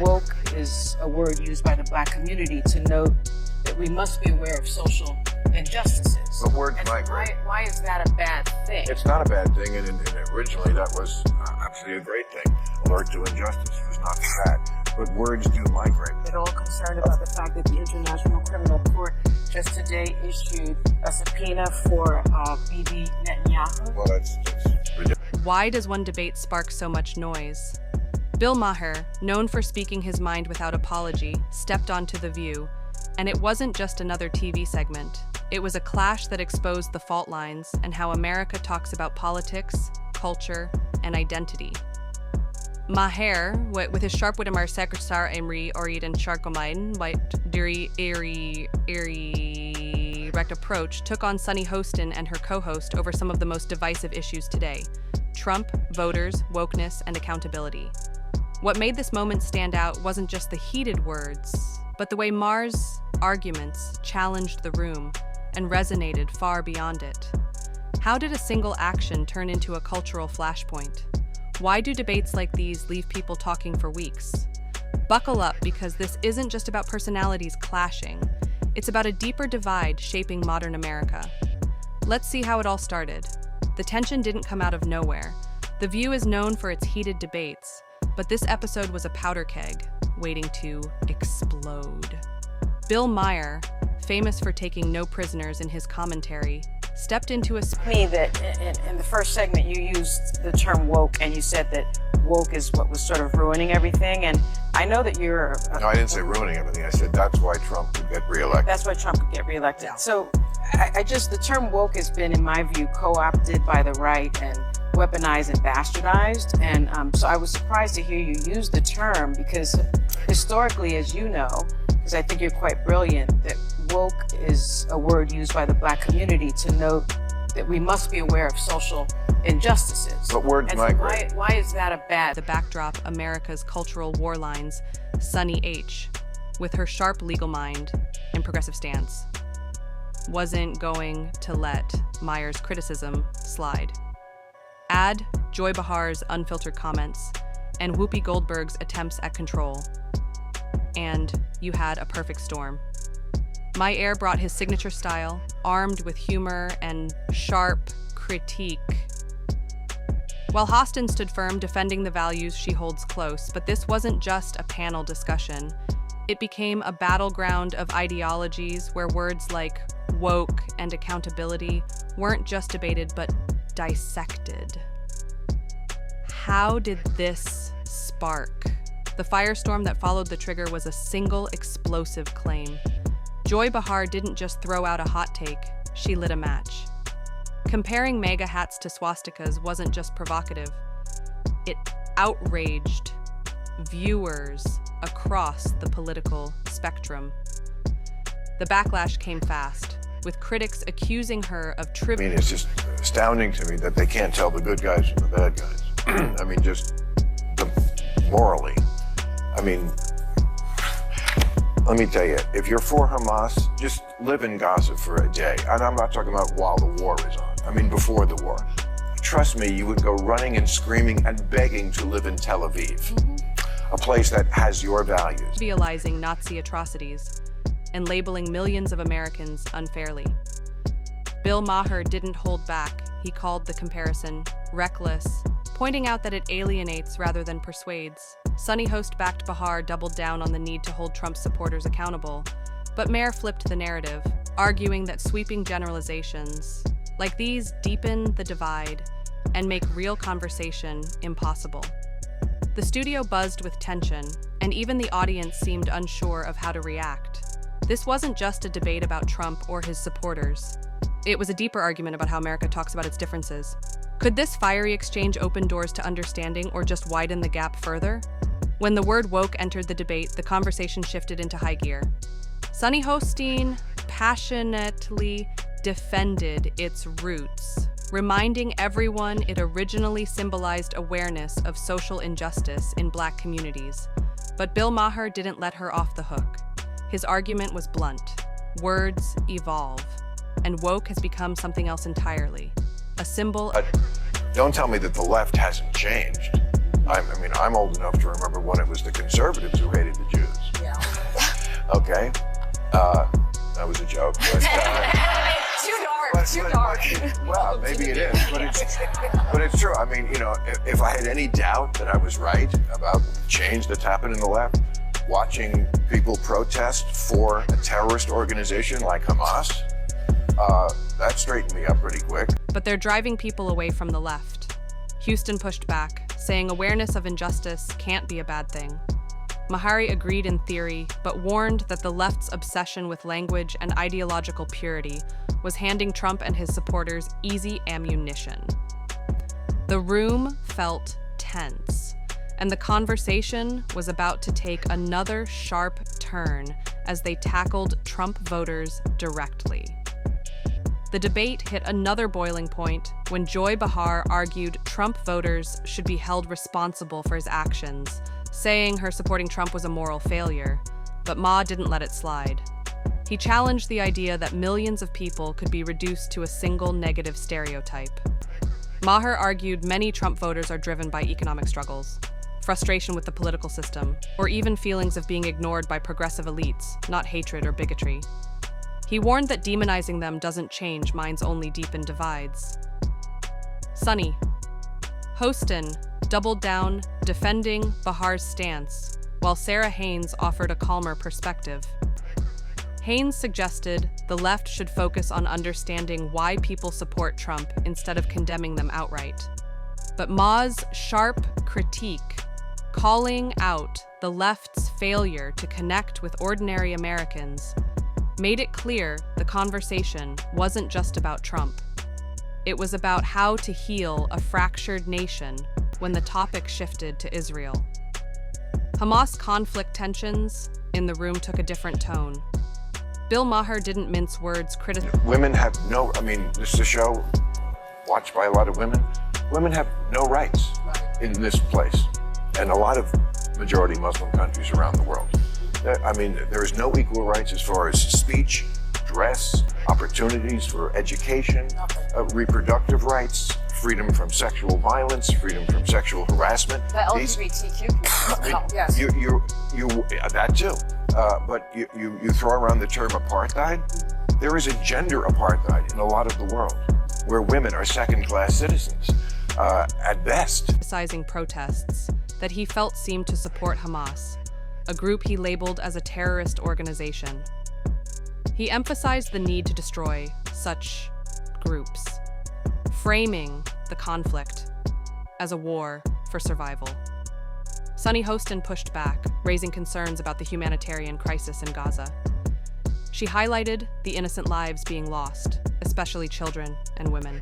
woke is a word used by the Black community to note that we must be aware of social injustices. But words And migrate. why is that a bad thing? It's not a bad thing, and originally that was actually a great thing. Alert to injustice was not bad. But words do migrate. They're all concerned about the fact that the International Criminal Court just today issued a subpoena for Bibi Netanyahu. Well, it's ridiculous. Why does one debate spark so much noise? BillMaher, known for speaking his mind without apology, stepped onto TheView, and it wasn't just another TV segment. It was a clash that exposed the fault lines and how America talks about politics, culture, and identity. Maher, with his sharp wit mar sekretar Emery Oriden Sharkomaiden, Diri direct approach, took on Sunny Hostin and her co-host over some of the most divisive issues today: Trump, voters, wokeness, and accountability. What made this moment stand out wasn't just the heated words, but the way Maher's arguments challenged the room and resonated far beyond it. How did a single action turn into a cultural flashpoint? Why do debates like these leave people talking for weeks? Buckle up, because this isn't just about personalities clashing. It's about a deeper divide shaping modern America. Let's see how it all started. The tension didn't come out of nowhere. TheView is known for its heated debates, but this episode was a powder keg waiting to explode. BillMaher, famous for taking no prisoners in his commentary, stepped into a Me that in the first segment you used the term woke, and you said that woke is what was sort of ruining everything. And I know that you're No, I didn't say ruining everything. I said that's why Trump could get reelected. that's why Trump could get reelected. So the term woke has been, in my view, co-opted by the right and weaponized and bastardized. And so I was surprised to hear you use the term, because historically, as you know, because I think you're quite brilliant, that woke is a word used by the Black community to note that we must be aware of social injustices. But words And so migrate. why is that a bad? the backdrop America's cultural war lines, Sunny H, with her sharp legal mind and progressive stance, wasn't going to let Maher's criticism slide. Add Joy Bahar's unfiltered comments and Whoopi Goldberg's attempts at control, and you had a perfect storm. Maher brought his signature style, armed with humor and sharp critique, while Hostin stood firm, defending the values she holds close. But this wasn't just a panel discussion. It became a battleground of ideologies where words like woke and accountability weren't just debated, but dissected. How did this spark? The firestorm that followed the trigger was a single explosive claim. Joy Bahar didn't just throw out a hot take, she lit a match. Comparing MAGA hats to swastikas wasn't just provocative, it outraged viewers across the political spectrum. The backlash came fast, with critics accusing her of I mean, trivial. it's just astounding to me that they can't tell the good guys from the bad guys. I mean, just morally. I mean, let me tell you, if you're for Hamas, just live in Gaza for a day. And I'm not talking about while the war is on. I mean, before the war. Trust me, you would go running and screaming and begging to live in Tel Aviv, a place that has your values. Trivializing Nazi atrocities and labeling millions of Americans unfairly. BillMaher didn't hold back. He called the comparison reckless, pointing out that it alienates rather than persuades. SunnyHost-backed Bahar doubled down on the need to hold Trump's supporters accountable, but Maher flipped the narrative, arguing that sweeping generalizations like these deepen the divide and make real conversation impossible. The studio buzzed with tension, and even the audience seemed unsure of how to react. This wasn't just a debate about Trump or his supporters. It was a deeper argument about how America talks about its differences. Could this fiery exchange open doors to understanding or just widen the gap further? When the word woke entered the debate, the conversation shifted into high gear. Sunny Hostin passionately defended its roots, reminding everyone it originally symbolized awareness of social injustice in Black communities. But BillMaher didn't let her off the hook. His argument was blunt. Words evolve, and woke has become something else entirely. A symbol. Don't tell me that the left hasn't changed. I mean, I'm old enough to remember when it was the conservatives who hated the Jews. Yeah. Okay, that was a joke. But, Too dark. Well, maybe it is, but it's true. I mean, you know, if I had any doubt that I was right about change that's happened in the left, watching people protest for a terrorist organization like Hamas, that straightened me up pretty quick. But they're driving people away from the left. Hostin pushed back, saying awareness of injustice can't be a bad thing. Maher agreed in theory, but warned that the left's obsession with language and ideological purity was handing Trump and his supporters easy ammunition. The room felt tense, and the conversation was about to take another sharp turn as they tackled Trump voters directly. The debate hit another boiling point when Joy Behar argued Trump voters should be held responsible for his actions, saying her supporting Trump was a moral failure, but Ma didn't let it slide. He challenged the idea that millions of people could be reduced to a single negative stereotype. Maher argued many Trump voters are driven by economic struggles, frustration with the political system, or even feelings of being ignored by progressive elites, not hatred or bigotry. He warned that demonizing them doesn't change minds, only deepen divides. Sunny Hostin doubled down, defending Bahar's stance, while Sarah Haynes offered a calmer perspective. Haynes suggested the left should focus on understanding why people support Trump instead of condemning them outright. But Ma's sharp critique, calling out the left's failure to connect with ordinary Americans, made it clear the conversation wasn't just about Trump. It was about how to heal a fractured nation when the topic shifted to Israel. Hamas conflict tensions in the room took a different tone. BillMaher didn't mince words criticizing. Women have no, I mean, this is a show watched by a lot of women. Women have no rights in this place, and a lot of majority Muslim countries around the world. I mean, there is no equal rights as far as speech, dress, opportunities for education, reproductive rights, freedom from sexual violence, freedom from sexual harassment. The LGBTQ community. Yes. That too. But you throw around the term apartheid. There is a gender apartheid in a lot of the world, where women are second-class citizens, at best. Criticizing protests that he felt seemed to support Hamas, a group he labeled as a terrorist organization. He emphasized the need to destroy such groups, framing the conflict as a war for survival. Sunny Hostin pushed back, raising concerns about the humanitarian crisis in Gaza. She highlighted the innocent lives being lost, especially children and women.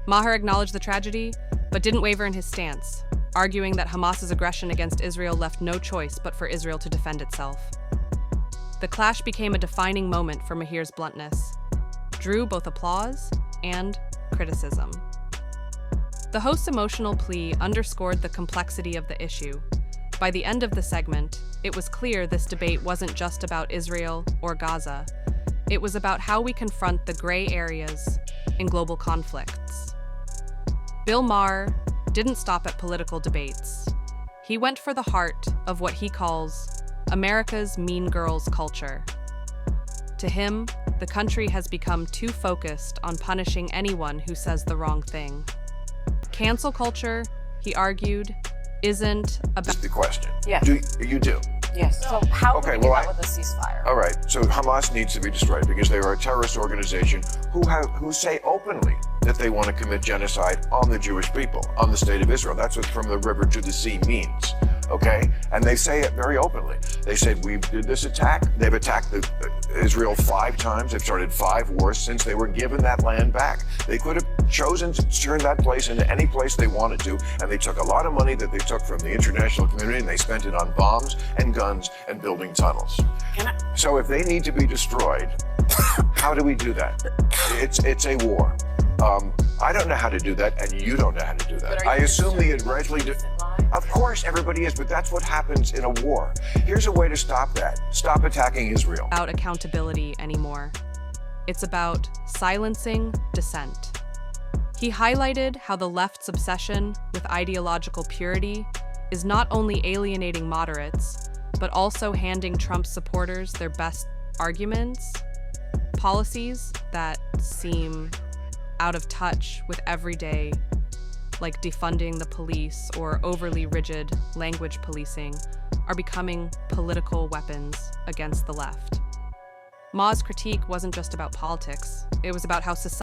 Maher acknowledged the tragedy, but didn't waver in his stance, arguing that Hamas's aggression against Israel left no choice but for Israel to defend itself. The clash became a defining moment for Maher's bluntness, drew both applause and criticism. The host's emotional plea underscored the complexity of the issue. By the end of the segment, it was clear this debate wasn't just about Israel or Gaza. It was about how we confront the gray areas in global conflicts. BillMaher didn't stop at political debates. He went for the heart of what he calls America's mean girls culture. To him, the country has become too focused on punishing anyone who says the wrong thing. Cancel culture, he argued, isn't about— That's the question. Yeah. You do? Yes. So how Okay, do we well, get out with a ceasefire? All right, so Hamas needs to be destroyed because they are a terrorist organization who say openly that they want to commit genocide on the Jewish people, on the state of Israel. That's what from the river to the sea means, okay? And they say it very openly. They said, we did this attack. They've attacked Israel 5 times. They've started 5 wars since they were given that land back. They could have chosen to turn that place into any place they wanted to, and they took a lot of money that they took from the international community and they spent it on bombs and guns and building tunnels. So if they need to be destroyed, how do we do that? It's a war. I don't know how to do that, and you don't know how to do that. I assume they gradually do. Of course, everybody is, but that's what happens in a war. Here's a way to stop that. Stop attacking Israel. About accountability anymore. It's about silencing dissent. He highlighted how the left's obsession with ideological purity is not only alienating moderates, but also handing Trump's supporters their best arguments, policies that seem out of touch with everyday, like defunding the police or overly rigid language policing, are becoming political weapons against the left. Ma's critique wasn't just about politics, it was about how society